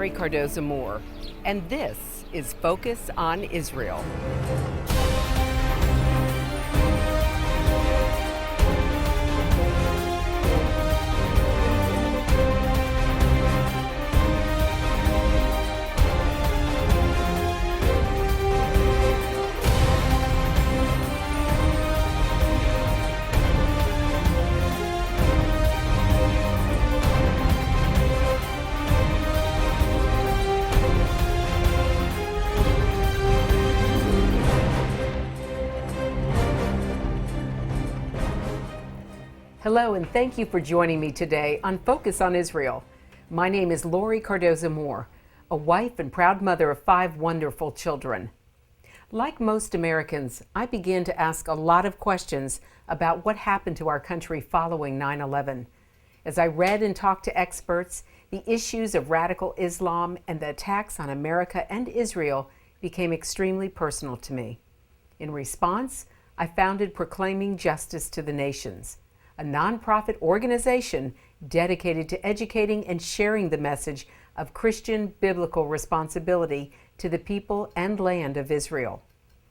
Laurie Cardoza-Moore, and this is Focus on Israel. Hello, and thank you for joining me today on Focus on Israel. My name is Laurie Cardoza-Moore, a wife and proud mother of 5 wonderful children. Like most Americans, I began to ask a lot of questions about what happened to our country following 9/11. As I read and talked to experts, the issues of radical Islam and the attacks on America and Israel became extremely personal to me. In response, I founded Proclaiming Justice to the Nations, a nonprofit organization dedicated to educating and sharing the message of Christian biblical responsibility to the people and land of Israel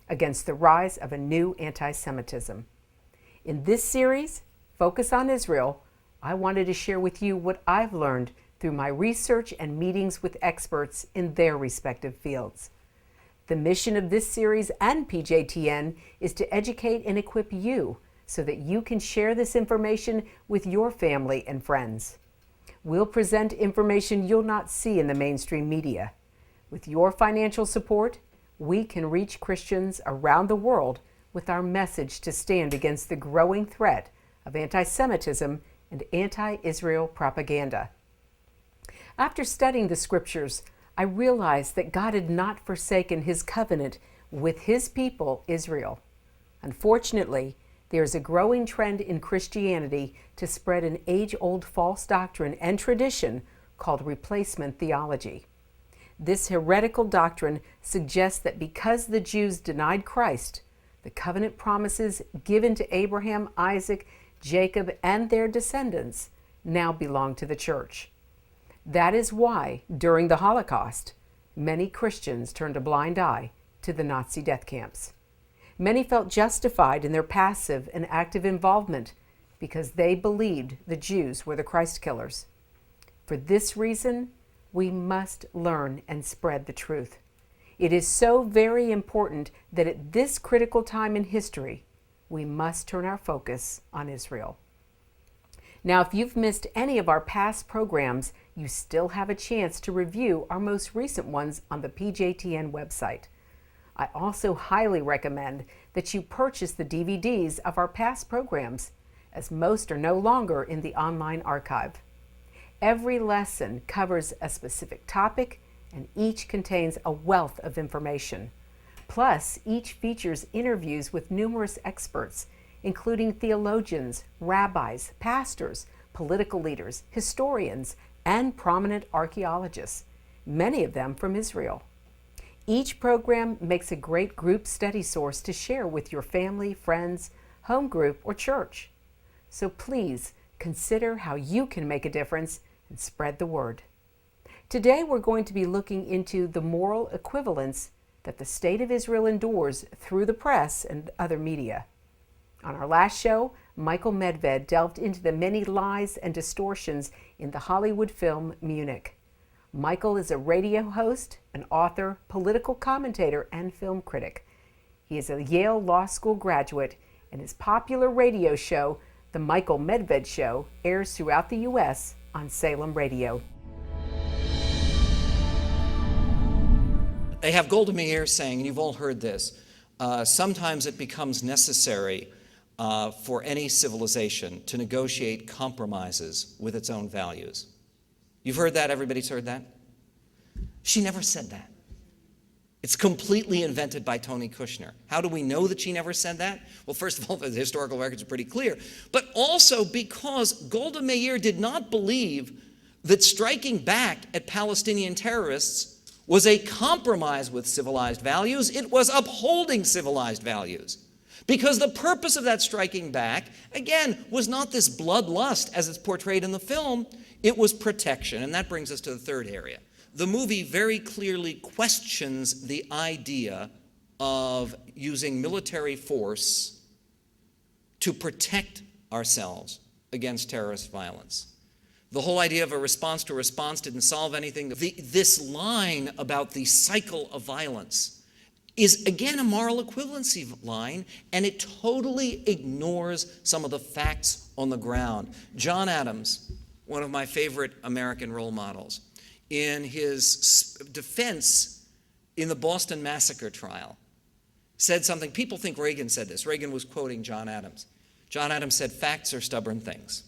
against the rise of a new anti-Semitism. In this series, Focus on Israel, I wanted to share with you what I've learned through my research and meetings with experts in their respective fields. The mission of this series and PJTN is to educate and equip you so that you can share this information with your family and friends. We'll present information you'll not see in the mainstream media. With your financial support, we can reach Christians around the world with our message to stand against the growing threat of anti-Semitism and anti-Israel propaganda. After studying the scriptures, I realized that God had not forsaken his covenant with his people, Israel. Unfortunately, there is a growing trend in Christianity to spread an age-old false doctrine and tradition called replacement theology. This heretical doctrine suggests that because the Jews denied Christ, the covenant promises given to Abraham, Isaac, Jacob, and their descendants now belong to the church. That is why, during the Holocaust, many Christians turned a blind eye to the Nazi death camps. Many felt justified in their passive and active involvement because they believed the Jews were the Christ killers. For this reason, we must learn and spread the truth. It is so very important that at this critical time in history, we must turn our focus on Israel. Now, if you've missed any of our past programs, you still have a chance to review our most recent ones on the PJTN website. I also highly recommend that you purchase the DVDs of our past programs, as most are no longer in the online archive. Every lesson covers a specific topic, and each contains a wealth of information. Plus, each features interviews with numerous experts, including theologians, rabbis, pastors, political leaders, historians, and prominent archaeologists, many of them from Israel. Each program makes a great group study source to share with your family, friends, home group, or church. So please consider how you can make a difference and spread the word. Today we're going to be looking into the moral equivalence that the state of Israel endures through the press and other media. On our last show, Michael Medved delved into the many lies and distortions in the Hollywood film Munich. Michael is a radio host, an author, political commentator, and film critic. He is a Yale Law School graduate, and his popular radio show, The Michael Medved Show, airs throughout the U.S. on Salem Radio. They have Golda Meir saying, and you've all heard this, sometimes it becomes necessary for any civilization to negotiate compromises with its own values. You've heard that? Everybody's heard that? She never said that. It's completely invented by Tony Kushner. How do we know that she never said that? Well, first of all, the historical records are pretty clear, but also because Golda Meir did not believe that striking back at Palestinian terrorists was a compromise with civilized values. It was upholding civilized values. Because the purpose of that striking back, again, was not this bloodlust as it's portrayed in the film. It was protection, and that brings us to the third area. the movie very clearly questions the idea of using military force to protect ourselves against terrorist violence. The whole idea of a response to a response didn't solve anything. This line about the cycle of violence is, again, a moral equivalency line, and it totally ignores some of the facts on the ground. John Adams, one of my favorite American role models, in his defense in the Boston Massacre trial, said something. People think Reagan said this. Reagan was quoting John Adams. John Adams said, "Facts are stubborn things."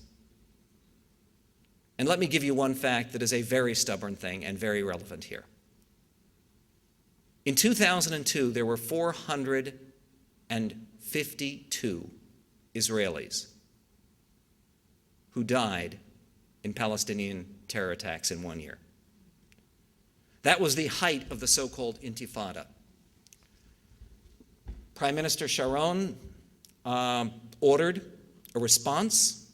And let me give you one fact that is a very stubborn thing and very relevant here. In 2002, there were 452 Israelis who died in Palestinian terror attacks in 1 year. That was the height of the so-called Intifada. Prime Minister Sharon ordered a response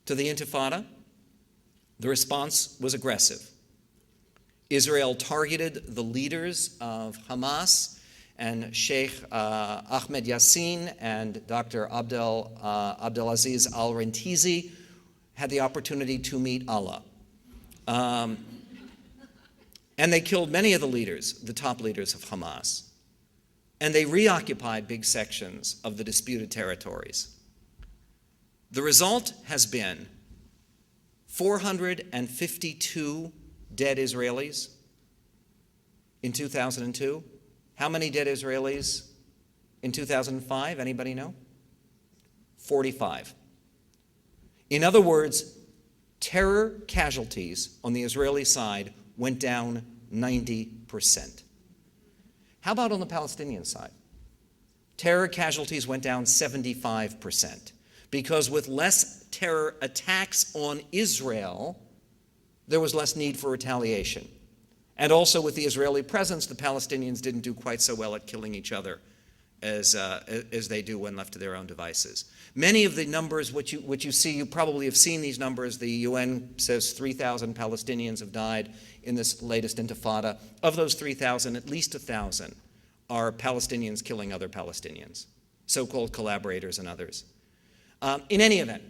to the Intifada. The response was aggressive. Israel targeted the leaders of Hamas and Sheikh Ahmed Yassin and Dr. Abdelaziz al-Rentizi had the opportunity to meet Allah. And they killed many of the leaders, the top leaders of Hamas. And they reoccupied big sections of the disputed territories. The result has been 452 dead Israelis in 2002. How many dead Israelis in 2005? Anybody know? 45. In other words, terror casualties on the Israeli side went down 90%. How about on the Palestinian side? Terror casualties went down 75%, because with less terror attacks on Israel, there was less need for retaliation. And also with the Israeli presence, the Palestinians didn't do quite so well at killing each other as they do when left to their own devices. Many of the numbers which you see, you probably have seen these numbers. The UN says 3,000 Palestinians have died in this latest Intifada. Of those 3,000, at least 1,000 are Palestinians killing other Palestinians, so-called collaborators and others. In any event,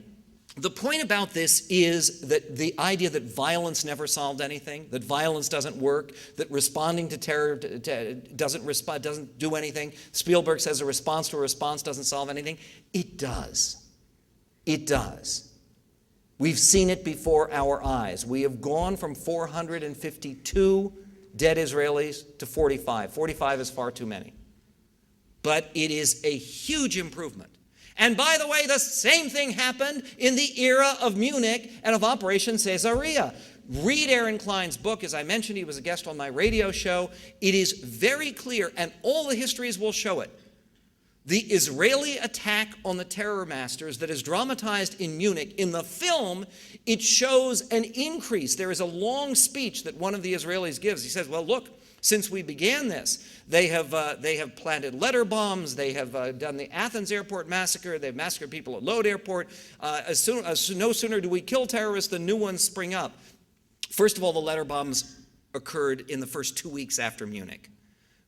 the point about this is that the idea that violence never solved anything, that violence doesn't work, that responding to terror doesn't do anything. Spielberg says a response to a response doesn't solve anything. It does. It does. We've seen it before our eyes. We have gone from 452 dead Israelis to 45. 45 is far too many. But it is a huge improvement. And by the way, the same thing happened in the era of Munich and of Operation Caesarea. Read Aaron Klein's book. As I mentioned, he was a guest on my radio show. It is very clear, and all the histories will show it. The Israeli attack on the terror masters that is dramatized in Munich, in the film, it shows an increase. There is a long speech that one of the Israelis gives. He says, well, look, since we began this, they have planted letter bombs. They have done the Athens airport massacre. They've massacred people at Lod airport. No sooner do we kill terrorists than new ones spring up. First of all, the letter bombs occurred in the first 2 weeks after Munich,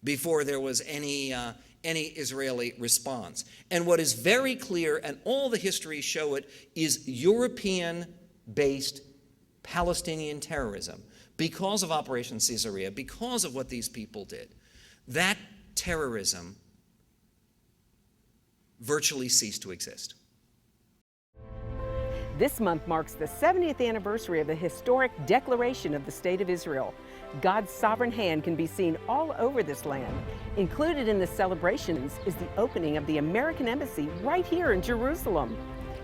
before there was any Israeli response. And what is very clear, and all the histories show it, is European-based Palestinian terrorism. Because of Operation Caesarea, because of what these people did, that terrorism virtually ceased to exist. This month marks the 70th anniversary of the historic Declaration of the State of Israel. God's sovereign hand can be seen all over this land. Included in the celebrations is the opening of the American Embassy right here in Jerusalem.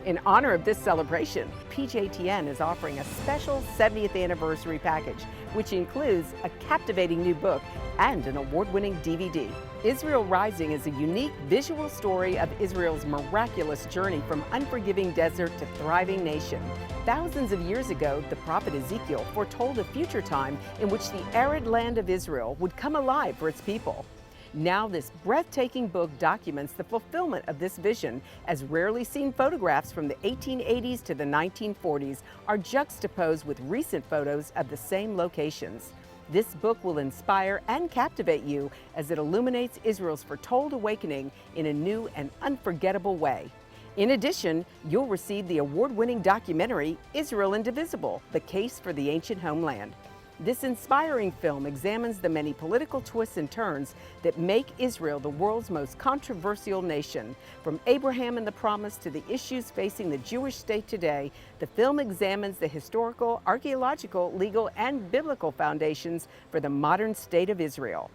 In honor of this celebration, PJTN is offering a special 70th anniversary package, which includes a captivating new book and an award-winning DVD. Israel Rising is a unique visual story of Israel's miraculous journey from unforgiving desert to thriving nation. Thousands of years ago, the prophet Ezekiel foretold a future time in which the arid land of Israel would come alive for its people. Now this breathtaking book documents the fulfillment of this vision, as rarely seen photographs from the 1880s to the 1940s are juxtaposed with recent photos of the same locations. This book will inspire and captivate you as it illuminates Israel's foretold awakening in a new and unforgettable way. In addition, you'll receive the award-winning documentary, Israel Indivisible: The Case for the Ancient Homeland. This inspiring film examines the many political twists and turns that make Israel the world's most controversial nation. From Abraham and the Promise to the issues facing the Jewish state today, the film examines the historical, archaeological, legal, and biblical foundations for the modern state of Israel.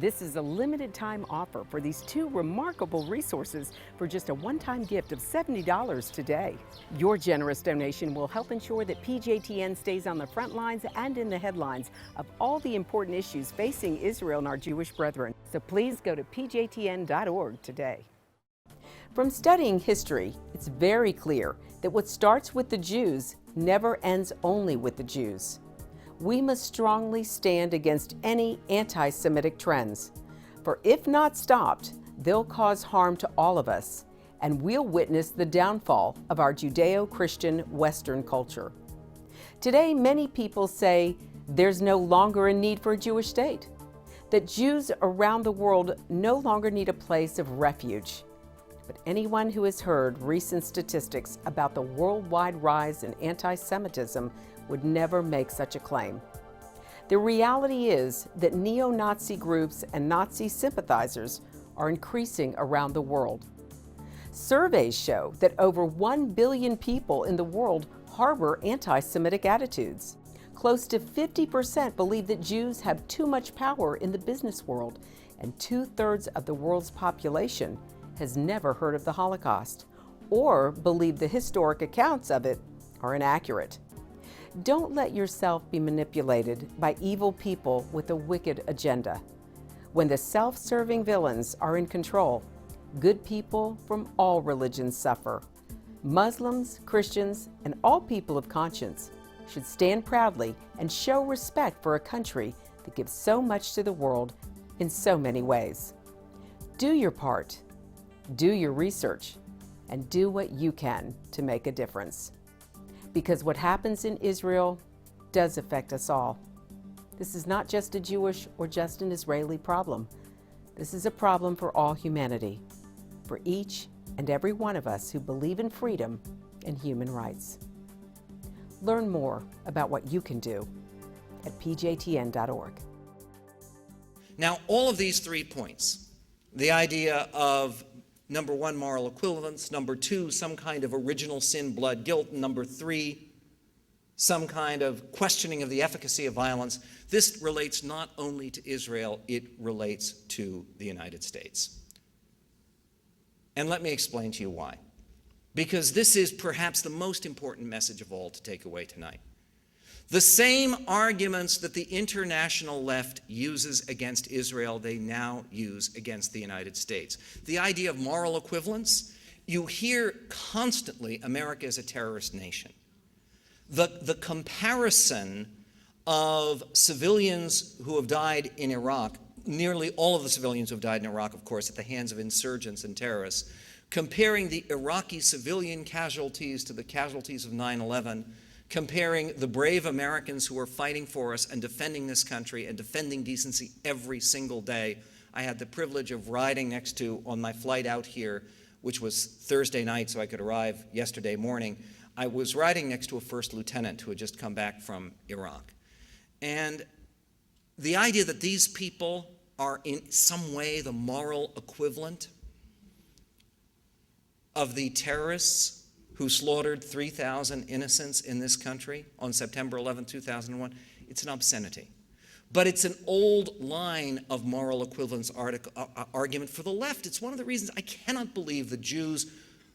This is a limited time offer for these two remarkable resources for just a one-time gift of $70 today. Your generous donation will help ensure that PJTN stays on the front lines and in the headlines of all the important issues facing Israel and our Jewish brethren. So please go to pjtn.org today. From studying history, it's very clear that what starts with the Jews never ends only with the Jews. We must strongly stand against any anti-Semitic trends, for if not stopped, they'll cause harm to all of us, and we'll witness the downfall of our Judeo-Christian Western culture. Today, many people say there's no longer a need for a Jewish state, that Jews around the world no longer need a place of refuge. But anyone who has heard recent statistics about the worldwide rise in anti-Semitism would never make such a claim. The reality is that neo-Nazi groups and Nazi sympathizers are increasing around the world. Surveys show that over 1 billion people in the world harbor anti-Semitic attitudes. Close to 50% believe that Jews have too much power in the business world, and 2/3 of the world's population has never heard of the Holocaust or believe the historic accounts of it are inaccurate. Don't let yourself be manipulated by evil people with a wicked agenda. When the self-serving villains are in control, good people from all religions suffer. Muslims, Christians, and all people of conscience should stand proudly and show respect for a country that gives so much to the world in so many ways. Do your part, do your research, and do what you can to make a difference. Because what happens in Israel does affect us all. This is not just a Jewish or just an Israeli problem. This is a problem for all humanity, for each and every one of us who believe in freedom and human rights. Learn more about what you can do at pjtn.org. Now, all of these 3 points, the idea of number 1, moral equivalence, number 2, some kind of original sin, blood, guilt, and number 3, some kind of questioning of the efficacy of violence, this relates not only to Israel, it relates to the United States. And let me explain to you why. Because this is perhaps the most important message of all to take away tonight. The same arguments that the international left uses against Israel, they now use against the United States. The idea of moral equivalence, you hear constantly America is a terrorist nation. The comparison of civilians who have died in Iraq, nearly all of the civilians who have died in Iraq, of course, at the hands of insurgents and terrorists, comparing the Iraqi civilian casualties to the casualties of 9/11, comparing the brave Americans who are fighting for us and defending this country and defending decency every single day. I had the privilege of riding next to, on my flight out here, which was Thursday night so I could arrive yesterday morning, I was riding next to a first lieutenant who had just come back from Iraq. And the idea that these people are in some way the moral equivalent of the terrorists who slaughtered 3,000 innocents in this country on September 11, 2001, it's an obscenity. But it's an old line of moral equivalence argument for the left. It's one of the reasons I cannot believe the Jews,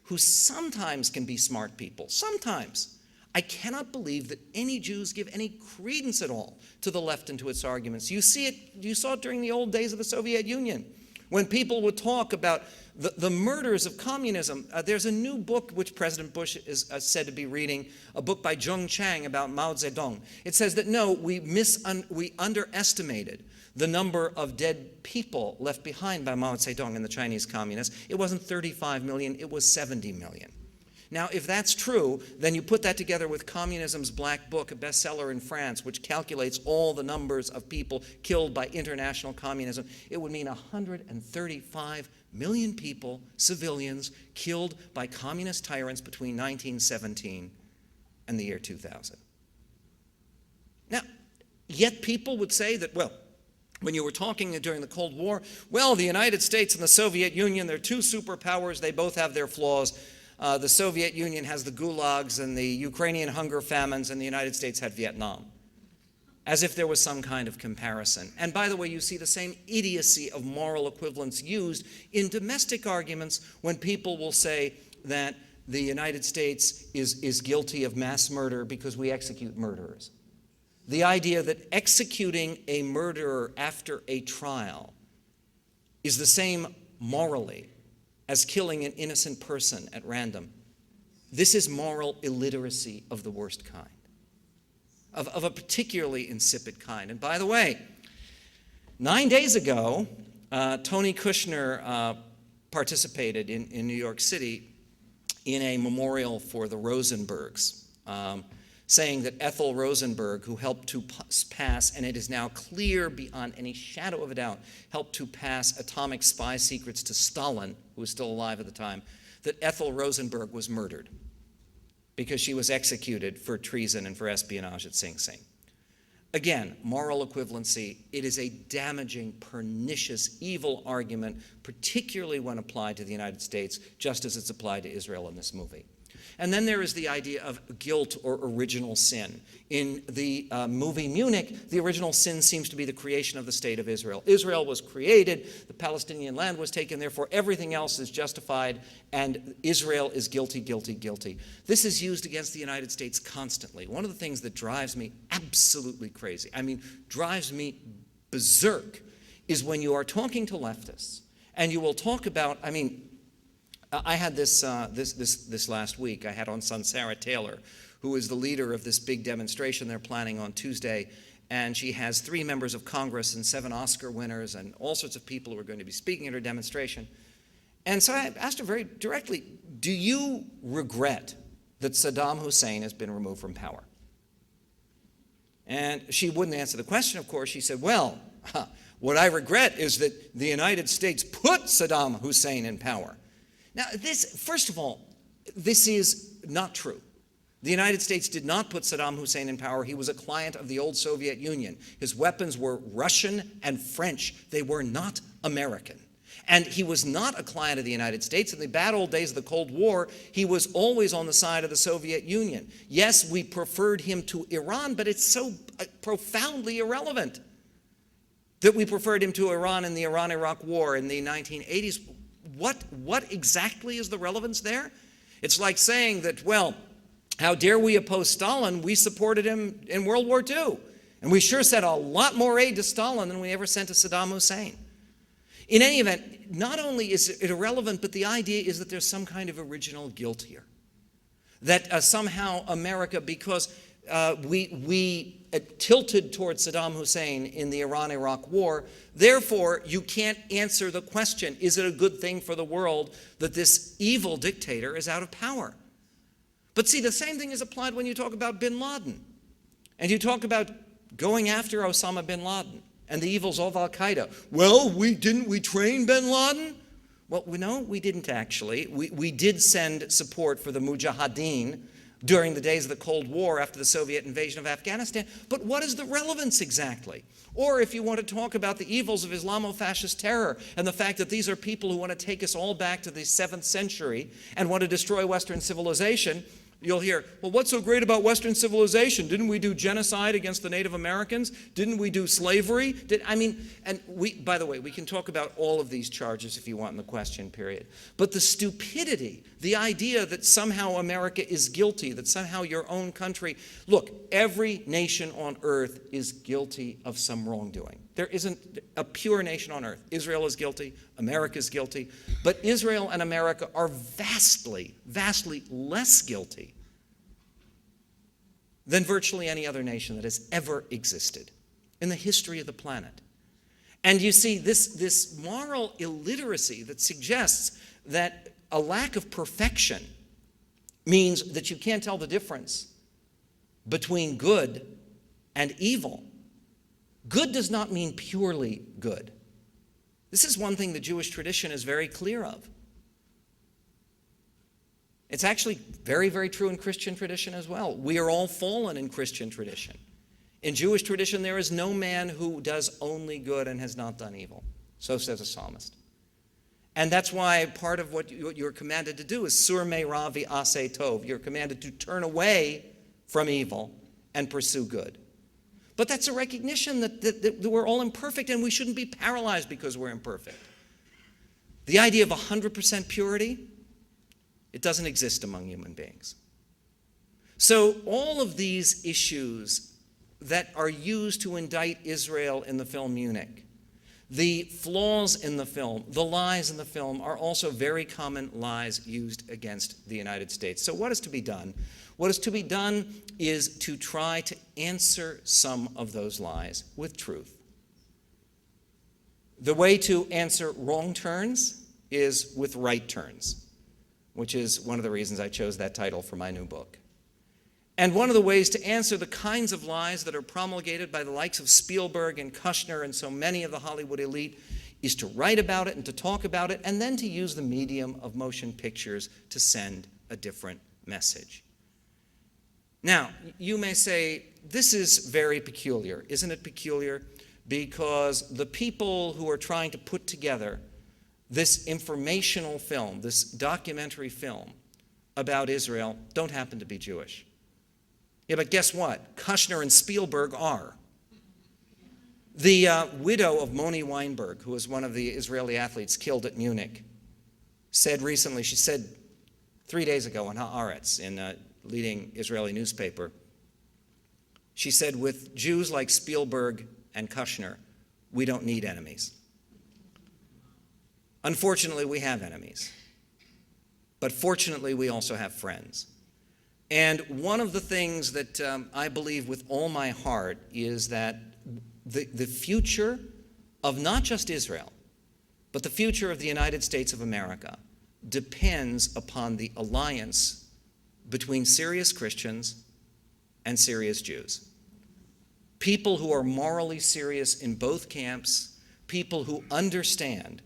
who sometimes can be smart people, sometimes, I cannot believe that any Jews give any credence at all to the left and to its arguments. You saw it during the old days of the Soviet Union, when people would talk about the murders of communism. There's a new book which President Bush is said to be reading, a book by Zhong Chang about Mao Zedong. It says that no, we underestimated the number of dead people left behind by Mao Zedong and the Chinese communists. It wasn't 35 million, it was 70 million. Now, if that's true, then you put that together with Communism's Black Book, a bestseller in France, which calculates all the numbers of people killed by international communism. It would mean 135 million people, civilians, killed by communist tyrants between 1917 and the year 2000. Now, yet people would say that, well, when you were talking during the Cold War, well, the United States and the Soviet Union, they're two superpowers, they both have their flaws. The Soviet Union has the gulags and the Ukrainian hunger famines, and the United States had Vietnam. As if there was some kind of comparison. And by the way, you see the same idiocy of moral equivalence used in domestic arguments when people will say that the United States is guilty of mass murder because we execute murderers. The idea that executing a murderer after a trial is the same morally as killing an innocent person at random. This is moral illiteracy of the worst kind, of a particularly insipid kind. And by the way, 9 days ago, Tony Kushner participated in New York City in a memorial for the Rosenbergs, saying that Ethel Rosenberg, who helped to pass, and it is now clear beyond any shadow of a doubt, helped to pass atomic spy secrets to Stalin, who was still alive at the time, that Ethel Rosenberg was murdered because she was executed for treason and for espionage at Sing Sing. Again, moral equivalency, it is a damaging, pernicious, evil argument, particularly when applied to the United States, just as it's applied to Israel in this movie. And then there is the idea of guilt or original sin. In the movie Munich, the original sin seems to be the creation of the State of Israel. Israel was created, the Palestinian land was taken, therefore everything else is justified, and Israel is guilty, guilty, guilty. This is used against the United States constantly. One of the things that drives me absolutely crazy, drives me berserk, is when you are talking to leftists, and you will talk about, I had this last week. I had on son Sarah Taylor, who is the leader of this big demonstration they're planning on Tuesday, and she has 3 members of Congress and 7 Oscar winners and all sorts of people who are going to be speaking at her demonstration. And so I asked her very directly, do you regret that Saddam Hussein has been removed from power? And she wouldn't answer the question, of course. She said, well, what I regret is that the United States put Saddam Hussein in power. Now, first of all, this is not true. The United States did not put Saddam Hussein in power. He was a client of the old Soviet Union. His weapons were Russian and French. They were not American. And he was not a client of the United States. In the bad old days of the Cold War, he was always on the side of the Soviet Union. Yes, we preferred him to Iran, but it's so profoundly irrelevant that we preferred him to Iran in the Iran-Iraq War in the 1980s. What exactly is the relevance there? It's like saying that, well, how dare we oppose Stalin? We supported him in World War II. And we sure sent a lot more aid to Stalin than we ever sent to Saddam Hussein. In any event, not only is it irrelevant, but the idea is that there's some kind of original guilt here. That somehow America, because we tilted towards Saddam Hussein in the Iran-Iraq War, therefore you can't answer the question, is it a good thing for the world that this evil dictator is out of power? But see, the same thing is applied when you talk about bin Laden. And you talk about going after Osama bin Laden and the evils of al-Qaeda. Well, we train bin Laden? Well, no, we didn't actually. We did send support for the Mujahideen during the days of the Cold War after the Soviet invasion of Afghanistan. But what is the relevance exactly? Or if you want to talk about the evils of Islamo-fascist terror and the fact that these are people who want to take us all back to the 7th century and want to destroy Western civilization, you'll hear, well, what's so great about Western civilization? Didn't we do genocide against the Native Americans? Didn't we do slavery? By the way, we can talk about all of these charges if you want in the question period. But the stupidity, the idea that somehow America is guilty, that somehow your own country, look, every nation on earth is guilty of some wrongdoing. There isn't a pure nation on earth. Israel is guilty, America is guilty, but Israel and America are vastly, vastly less guilty than virtually any other nation that has ever existed in the history of the planet. And you see, this moral illiteracy that suggests that a lack of perfection means that you can't tell the difference between good and evil. Good does not mean purely good. This is one thing the Jewish tradition is very clear of. It's actually very, very true in Christian tradition as well. We are all fallen in Christian tradition. In Jewish tradition, there is no man who does only good and has not done evil. So says a psalmist. And that's why part of what you're commanded to do is sur me ravi ase tov. You're commanded to turn away from evil and pursue good. But that's a recognition that we're all imperfect and we shouldn't be paralyzed because we're imperfect. The idea of 100% purity, it doesn't exist among human beings. So all of these issues that are used to indict Israel in the film Munich, the flaws in the film, the lies in the film are also very common lies used against the United States. So what is to be done? What is to be done is to try to answer some of those lies with truth. The way to answer wrong turns is with right turns, which is one of the reasons I chose that title for my new book. And one of the ways to answer the kinds of lies that are promulgated by the likes of Spielberg and Kushner and so many of the Hollywood elite is to write about it and to talk about it and then to use the medium of motion pictures to send a different message. Now, you may say, this is very peculiar. Isn't it peculiar? Because the people who are trying to put together this informational film, this documentary film about Israel, don't happen to be Jewish. Yeah, but guess what? Kushner and Spielberg are. The widow of Moni Weinberg, who was one of the Israeli athletes killed at Munich, said recently, she said 3 days ago on Haaretz, in a leading Israeli newspaper, she said, with Jews like Spielberg and Kushner, we don't need enemies. Unfortunately, we have enemies. But fortunately, we also have friends. And one of the things that I believe with all my heart is that the future of not just Israel, but the future of the United States of America depends upon the alliance between serious Christians and serious Jews. People who are morally serious in both camps, people who understand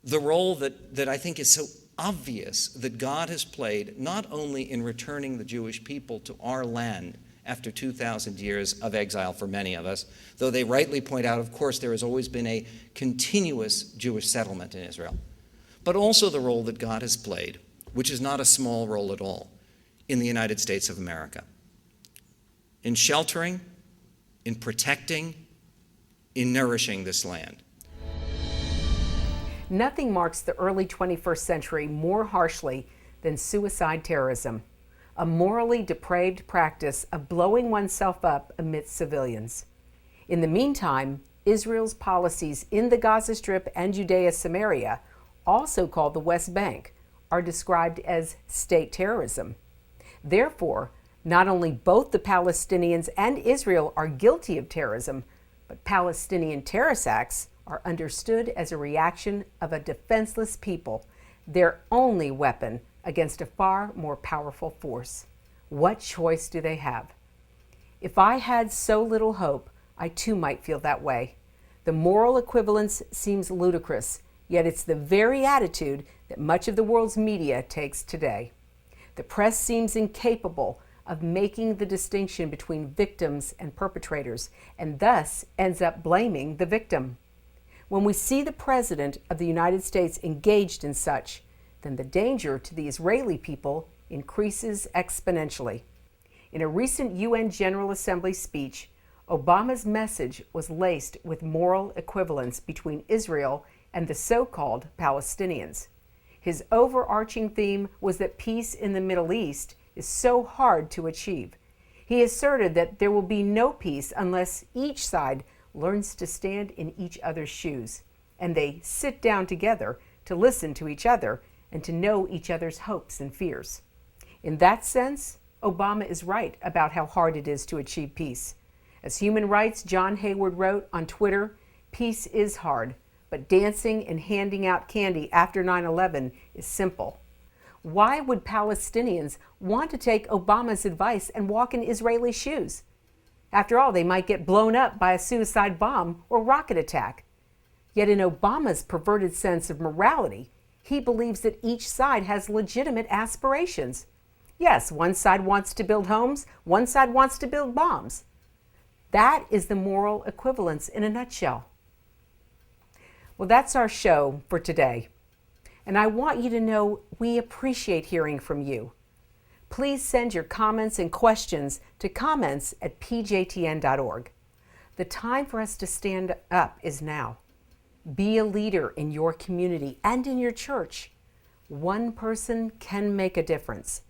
the role that I think is so obvious that God has played not only in returning the Jewish people to our land after 2,000 years of exile for many of us, though they rightly point out, of course, there has always been a continuous Jewish settlement in Israel, but also the role that God has played, which is not a small role at all, in the United States of America, in sheltering, in protecting, in nourishing this land. Nothing marks the early 21st century more harshly than suicide terrorism, a morally depraved practice of blowing oneself up amidst civilians. In the meantime, Israel's policies in the Gaza Strip and Judea-Samaria, also called the West Bank, are described as state terrorism. Therefore, not only both the Palestinians and Israel are guilty of terrorism, but Palestinian terrorist acts are understood as a reaction of a defenseless people, their only weapon against a far more powerful force. What choice do they have? If I had so little hope, I too might feel that way. The moral equivalence seems ludicrous, yet it's the very attitude that much of the world's media takes today. The press seems incapable of making the distinction between victims and perpetrators, and thus ends up blaming the victim. When we see the President of the United States engaged in such, then the danger to the Israeli people increases exponentially. In a recent UN General Assembly speech, Obama's message was laced with moral equivalence between Israel and the so-called Palestinians. His overarching theme was that peace in the Middle East is so hard to achieve. He asserted that there will be no peace unless each side learns to stand in each other's shoes, and they sit down together to listen to each other and to know each other's hopes and fears. In that sense, Obama is right about how hard it is to achieve peace. As Human Rights John Hayward wrote on Twitter, peace is hard, but dancing and handing out candy after 9/11 is simple. Why would Palestinians want to take Obama's advice and walk in Israeli shoes? After all, they might get blown up by a suicide bomb or rocket attack. Yet in Obama's perverted sense of morality, he believes that each side has legitimate aspirations. Yes, one side wants to build homes, one side wants to build bombs. That is the moral equivalence in a nutshell. Well, that's our show for today. And I want you to know we appreciate hearing from you. Please send your comments and questions to comments@pjtn.org. The time for us to stand up is now. Be a leader in your community and in your church. One person can make a difference.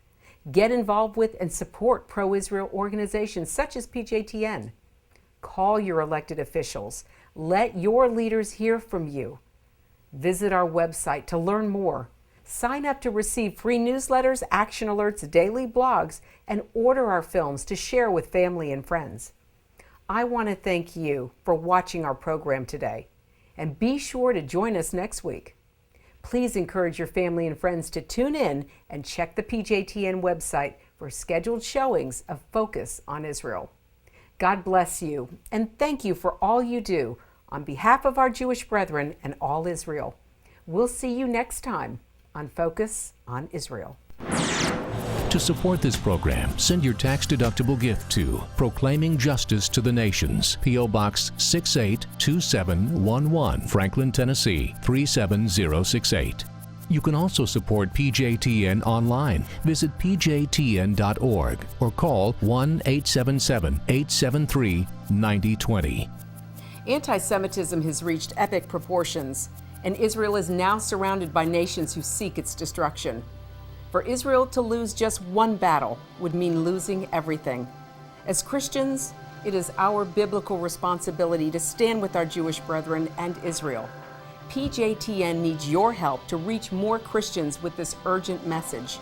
Get involved with and support pro-Israel organizations such as PJTN. Call your elected officials. Let your leaders hear from you. Visit our website to learn more. Sign up to receive free newsletters, action alerts, daily blogs, and order our films to share with family and friends. I want to thank you for watching our program today, and be sure to join us next week. Please encourage your family and friends to tune in and check the PJTN website for scheduled showings of Focus on Israel. God bless you, and thank you for all you do on behalf of our Jewish brethren and all Israel. We'll see you next time on Focus on Israel. To support this program, send your tax-deductible gift to Proclaiming Justice to the Nations, P.O. Box 682711, Franklin, Tennessee 37068. You can also support PJTN online. Visit pjtn.org or call 1-877-873-9020. Anti-Semitism has reached epic proportions, and Israel is now surrounded by nations who seek its destruction. For Israel to lose just one battle would mean losing everything. As Christians, it is our biblical responsibility to stand with our Jewish brethren and Israel. PJTN needs your help to reach more Christians with this urgent message.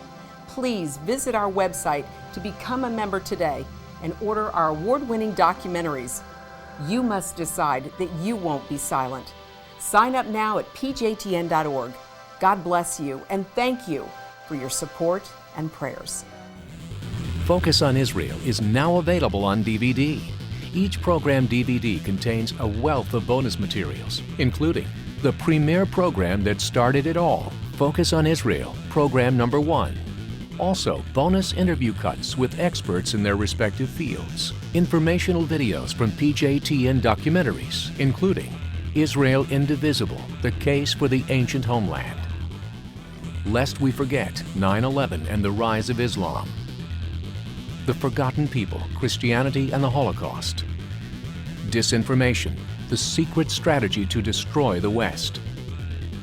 Please visit our website to become a member today and order our award-winning documentaries. You must decide that you won't be silent. Sign up now at pjtn.org. God bless you, and thank you for your support and prayers. Focus on Israel is now available on DVD. Each program DVD contains a wealth of bonus materials, including the premier program that started it all, Focus on Israel, program number 1. Also, bonus interview cuts with experts in their respective fields. Informational videos from PJTN documentaries, including Israel Indivisible, the Case for the Ancient Homeland. Lest We Forget, 9/11 and the Rise of Islam. The Forgotten People, Christianity and the Holocaust. Disinformation, the secret strategy to destroy the West.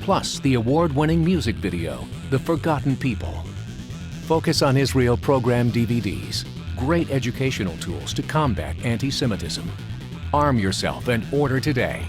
Plus the award-winning music video, The Forgotten People. Focus on Israel program DVDs, great educational tools to combat anti-Semitism. Arm yourself and order today.